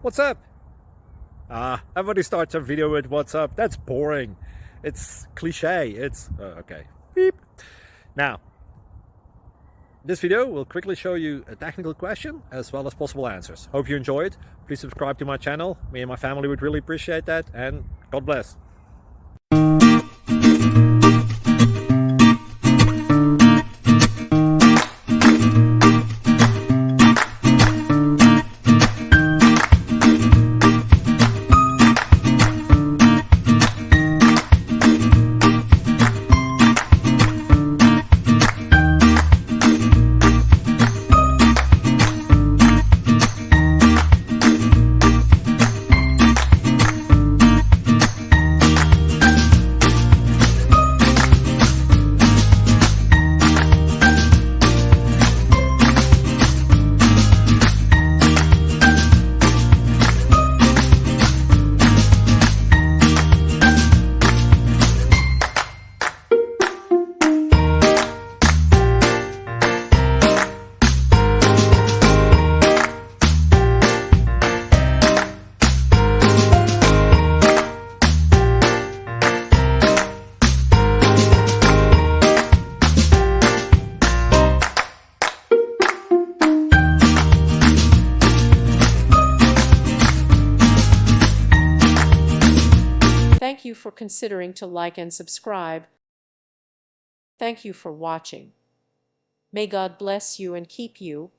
What's up? Everybody starts a video with what's up. That's boring. It's cliche. It's okay. Beep. Now, this video will quickly show you a technical question as well as possible answers. Hope you enjoy it. Please subscribe to my channel. Me and my family would really appreciate that, and God bless. Thank you for considering to like and subscribe. Thank you for watching. May God bless you and keep you.